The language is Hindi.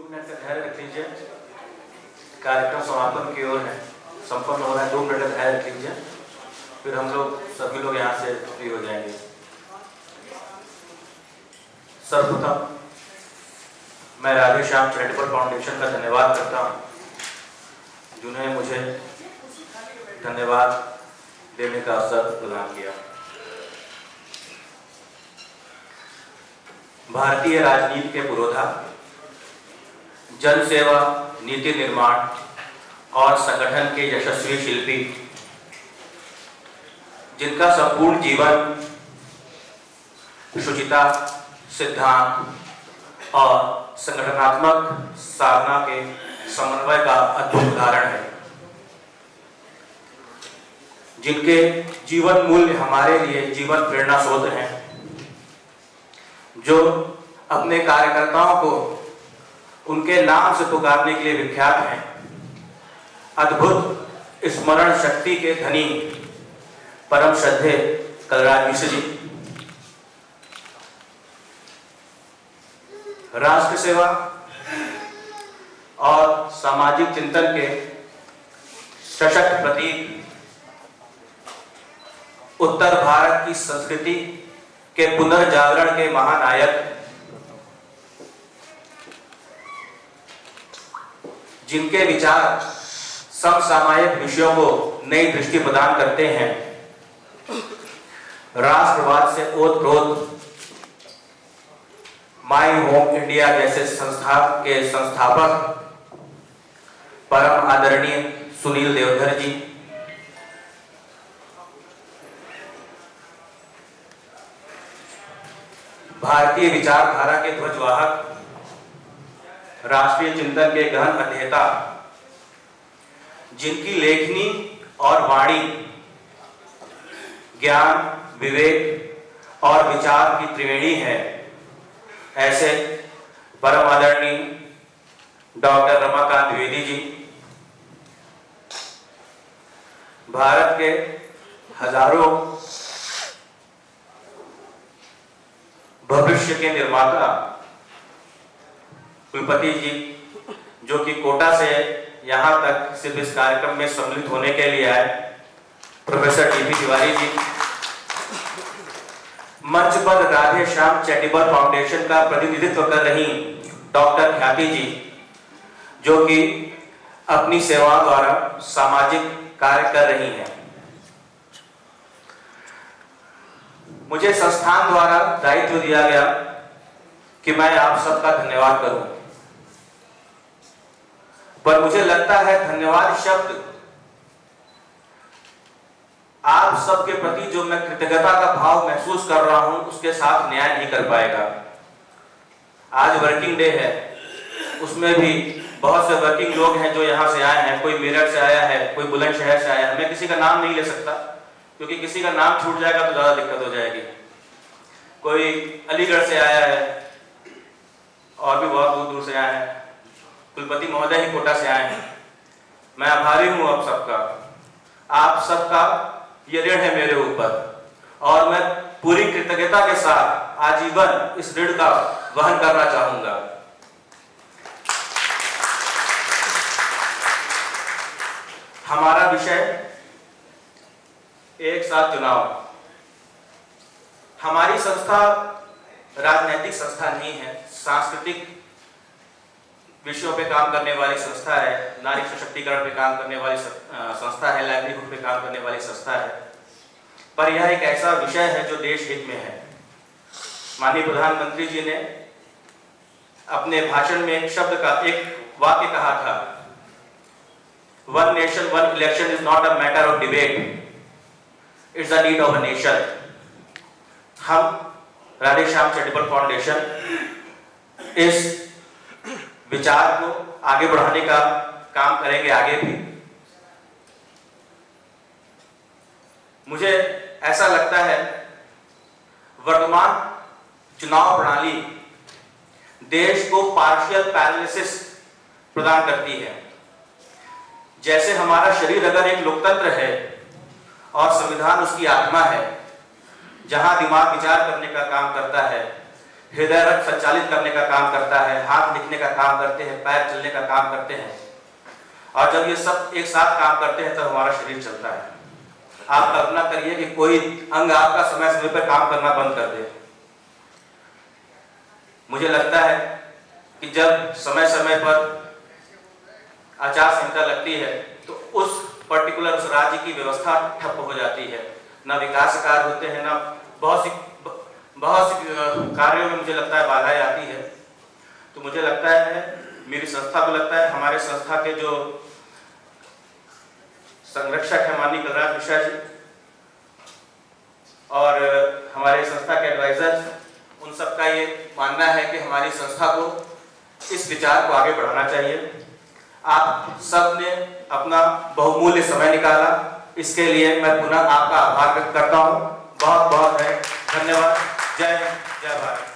मिनट का धैर्य रख लीजिए। कार्यक्रम समापन की ओर है, संपन्न हो रहा है। 2 मिनट का धैर्य रख लीजिए, फिर हम लोग सभी लोग यहाँ से फ्री हो जाएंगे। सर्वप्रथम मैं राधे श्याम चैरिटेबल फाउंडेशन का धन्यवाद करता हूँ, जिन्होंने मुझे धन्यवाद देने का अवसर प्रदान किया। भारतीय राजनीति के पुरोधा, जन सेवा, नीति निर्माण और संगठन के यशस्वी शिल्पी, जिनका संपूर्ण जीवन शुचिता, सिद्धांत और संगठनात्मक साधना के समन्वय का अद्भुत उदाहरण है, जिनके जीवन मूल्य हमारे लिए जीवन प्रेरणा स्रोत हैं, जो अपने कार्यकर्ताओं को उनके नाम से पुकारने के लिए विख्यात हैं। अद्भुत स्मरण शक्ति के धनी परम श्रद्धेय कलराज मिश्र जी, राष्ट्र सेवा और सामाजिक चिंतन के सशक्त प्रतीक, उत्तर भारत की संस्कृति के पुनर्जागरण के महानायक, जिनके विचार समसामयिक विषयों को नई दृष्टि प्रदान करते हैं, राष्ट्रवाद से ओतप्रोत माई होम इंडिया जैसे संस्था के संस्थापक परम आदरणीय सुनील देवधर जी, भारतीय विचारधारा के ध्वजवाहक, राष्ट्रीय चिंतन के गहन अध्येता, जिनकी लेखनी और वाणी ज्ञान, विवेक और विचार की त्रिवेणी है, ऐसे परम आदरणीय डॉक्टर रमाकांत द्विवेदी जी, भारत के हजारों भविष्य के निर्माता कुलपति जी, जो कि कोटा से यहाँ तक सिर्फ इस कार्यक्रम में सम्मिलित होने के लिए आए, प्रोफेसर टीपी तिवारी जी, मंच पर राधे श्याम चैरिटेबल फाउंडेशन का प्रतिनिधित्व कर रही डॉक्टर ख्याति जी, जो कि अपनी सेवाओं द्वारा सामाजिक कार्य कर रही हैं। मुझे संस्थान द्वारा दायित्व दिया गया कि मैं आप सबका धन्यवाद करूं, पर मुझे लगता है धन्यवाद शब्द आप सबके प्रति जो मैं कृतज्ञता का भाव महसूस कर रहा हूं, उसके साथ न्याय नहीं कर पाएगा। आज वर्किंग डे है, उसमें भी बहुत से वर्किंग लोग हैं जो यहां से आए हैं। कोई मेरठ से आया है, कोई बुलंदशहर से आया है। मैं किसी का नाम नहीं ले सकता, क्योंकि किसी का नाम छूट जाएगा तो ज्यादा दिक्कत हो जाएगी। कोई अलीगढ़ से आया है और भी बहुत दूर दूर से आए हैं। कुलपति महोदय ही कोटा से आए हैं। मैं आभारी हूं आप सबका। आप सबका ये ऋण है मेरे ऊपर, और मैं पूरी कृतज्ञता के साथ आजीवन इस ऋण का वहन करना चाहूंगा। हमारा विषय एक साथ चुनाव। हमारी संस्था राजनैतिक संस्था नहीं है, सांस्कृतिक विषयों पे काम करने वाली संस्था है, नारी सशक्तिकरण पे काम करने वाली संस्था है, लाइवलीहुड पे काम करने वाली संस्था है। पर यह एक ऐसा विषय है जो देश हित में है। माननीय प्रधानमंत्री जी ने अपने भाषण में एक शब्द का एक वाक्य कहा था, one nation one election is not a matter of debate, it's the need of a nation. हम राधे श्याम चैरिटेबल फाउंडेशन इस विचार को आगे बढ़ाने का काम करेंगे आगे भी। मुझे ऐसा लगता है वर्तमान चुनाव प्रणाली देश को पार्शियल पैरालिसिस प्रदान करती है। जैसे हमारा शरीर अगर एक लोकतंत्र है और संविधान उसकी आत्मा है, जहां दिमाग विचार करने का काम करता है, हृदय रक्त संचालित करने का काम करता है, हाथ लिखने का काम करते हैं, पैर चलने का काम करते हैं, और जब ये सब एक साथ काम करते हैं तो हमारा शरीर चलता है। आप कल्पना करिए कि कोई अंग आपका समय समय पर काम करना बंद कर दे। मुझे लगता है कि जब समय समय पर आचार संहिता लगती है तो उस पर्टिकुलर उस राज्य की व्यवस्था ठप हो जाती है, ना विकास कार्य होते हैं, ना बहुत सी कार्यों में मुझे लगता है बाधाएं आती है। तो मुझे लगता है, मेरी संस्था को लगता है, हमारे संस्था के जो संरक्षक है माननीय कलराज मिश्रा जी और हमारे संस्था के एडवाइजर, उन सबका ये मानना है कि हमारी संस्था को इस विचार को आगे बढ़ाना चाहिए। आप सब ने अपना बहुमूल्य समय निकाला, इसके लिए मैं पुनः आपका आभार व्यक्त करता हूँ। बहुत बहुत धन्यवाद। जय हिंद, जय भारत।